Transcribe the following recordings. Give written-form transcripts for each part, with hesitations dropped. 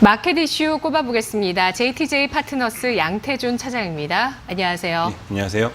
마켓 이슈 꼽아보겠습니다. JTJ 파트너스 양태준 차장입니다. 안녕하세요. 네, 안녕하세요.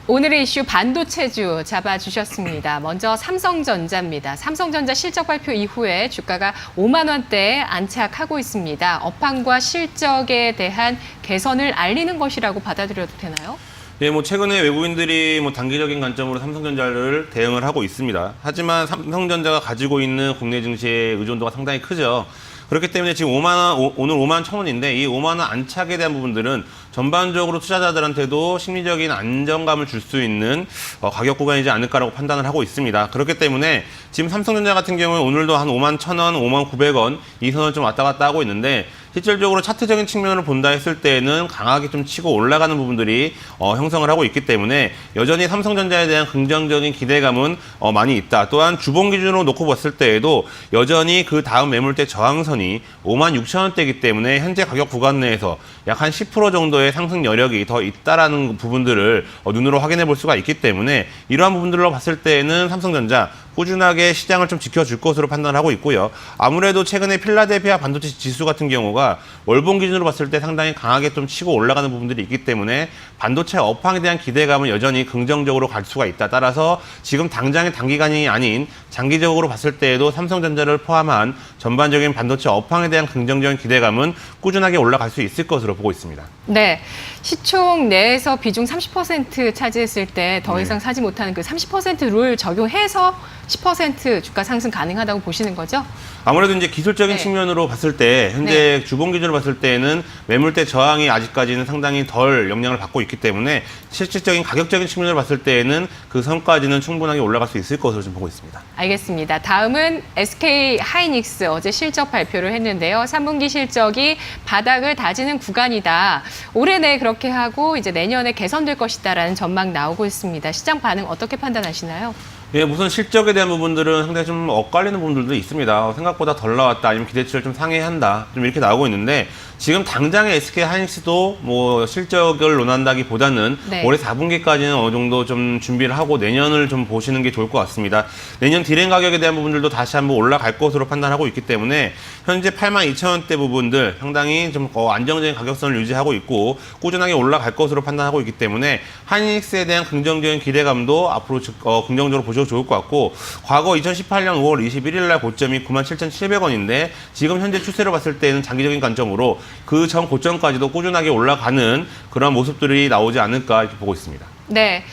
오늘의 이슈 반도체주 잡아주셨습니다. 먼저 삼성전자입니다. 삼성전자 실적 발표 이후에 주가가 5만 원대에 안착하고 있습니다. 업황과 실적에 대한 개선을 알리는 것이라고 받아들여도 되나요? 예, 최근에 외국인들이 단기적인 관점으로 삼성전자를 대응을 하고 있습니다. 하지만 삼성전자가 가지고 있는 국내 증시의 의존도가 상당히 크죠. 그렇기 때문에 지금 오늘 5만 1,000원인데 이 5만 원 안착에 대한 부분들은 전반적으로 투자자들한테도 심리적인 안정감을 줄 수 있는 가격 구간이지 않을까라고 판단을 하고 있습니다. 그렇기 때문에 지금 삼성전자 같은 경우는 오늘도 한 5만 1,000원, 5만 900원 이 선을 좀 왔다 갔다 하고 있는데 실질적으로 차트적인 측면을 본다 했을 때는 강하게 좀 치고 올라가는 부분들이 형성을 하고 있기 때문에 여전히 삼성전자에 대한 긍정적인 기대감은 많이 있다. 또한 주봉 기준으로 놓고 봤을 때에도 여전히 그 다음 매물대 저항선이 5만 6천 원대이기 때문에 현재 가격 구간 내에서 약 한 10% 정도의 상승 여력이 더 있다라는 부분들을 눈으로 확인해 볼 수가 있기 때문에 이러한 부분들로 봤을 때는 삼성전자 꾸준하게 시장을 좀 지켜줄 것으로 판단하고 있고요. 아무래도 최근에 필라델피아 반도체 지수 같은 경우가 월봉 기준으로 봤을 때 상당히 강하게 좀 치고 올라가는 부분들이 있기 때문에 반도체 업황에 대한 기대감은 여전히 긍정적으로 갈 수가 있다. 따라서 지금 당장의 단기간이 아닌 장기적으로 봤을 때에도 삼성전자를 포함한 전반적인 반도체 업황에 대한 긍정적인 기대감은 꾸준하게 올라갈 수 있을 것으로 보고 있습니다. 네, 시총 내에서 비중 30% 차지했을 때 더 이상 사지 못하는 그 30% 룰 적용해서 10% 주가 상승 가능하다고 보시는 거죠? 아무래도 이제 기술적인 측면으로 봤을 때 현재 주봉 기준으로 봤을 때는 매물대 저항이 아직까지는 상당히 덜 영향을 받고 있기 때문에 실질적인 가격적인 측면으로 봤을 때는 그 선까지는 충분하게 올라갈 수 있을 것으로 좀 보고 있습니다. 알겠습니다. 다음은 SK 하이닉스 어제 실적 발표를 했는데요. 3분기 실적이 바닥을 다지는 구간이다. 올해 내 그렇게 하고 이제 내년에 개선될 것이다라는 전망 나오고 있습니다. 시장 반응 어떻게 판단하시나요? 예, 우선 실적에 대한 부분들은 상당히 좀 엇갈리는 부분들도 있습니다. 생각보다 덜 나왔다, 아니면 기대치를 좀 상회한다, 좀 이렇게 나오고 있는데 지금 당장의 SK 하이닉스도 실적을 논한다기보다는 올해 4분기까지는 어느 정도 좀 준비를 하고 내년을 좀 보시는 게 좋을 것 같습니다. 내년 디램 가격에 대한 부분들도 다시 한번 올라갈 것으로 판단하고 있기 때문에 현재 82,000원대 부분들 상당히 좀 안정적인 가격선을 유지하고 있고 꾸준하게 올라갈 것으로 판단하고 있기 때문에 하이닉스에 대한 긍정적인 기대감도 앞으로 긍정적으로 보셔도 좋을 것 같고 과거 2018년 5월 21일 날 고점이 97,700원인데 지금 현재 추세로 봤을 때는 장기적인 관점으로 그 전 고점까지도 꾸준하게 올라가는 그런 모습들이 나오지 않을까 이렇게 보고 있습니다. 네.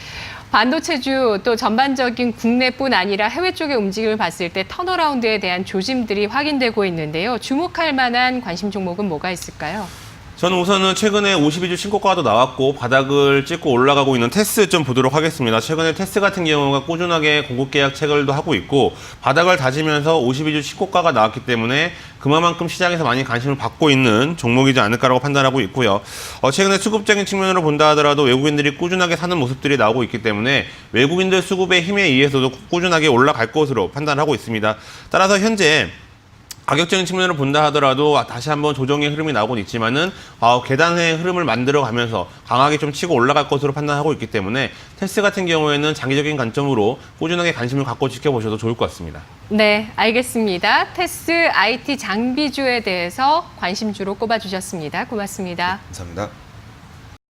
반도체주 또 전반적인 국내뿐 아니라 해외 쪽의 움직임을 봤을 때 턴어라운드에 대한 조짐들이 확인되고 있는데요. 주목할 만한 관심 종목은 뭐가 있을까요? 저는 우선은 최근에 52주 신고가도 나왔고 바닥을 찍고 올라가고 있는 테스 좀 보도록 하겠습니다. 최근에 테스 같은 경우가 꾸준하게 공급 계약 체결도 하고 있고 바닥을 다지면서 52주 신고가가 나왔기 때문에 그만큼 시장에서 많이 관심을 받고 있는 종목이지 않을까라고 판단하고 있고요. 최근에 수급적인 측면으로 본다 하더라도 외국인들이 꾸준하게 사는 모습들이 나오고 있기 때문에 외국인들 수급의 힘에 의해서도 꾸준하게 올라갈 것으로 판단하고 있습니다. 따라서 현재 가격적인 측면으로 본다 하더라도 다시 한번 조정의 흐름이 나오곤 있지만은 계단의 흐름을 만들어가면서 강하게 좀 치고 올라갈 것으로 판단하고 있기 때문에 테스 같은 경우에는 장기적인 관점으로 꾸준하게 관심을 갖고 지켜보셔도 좋을 것 같습니다. 네, 알겠습니다. 테스 IT 장비주에 대해서 관심주로 꼽아주셨습니다. 고맙습니다. 감사합니다.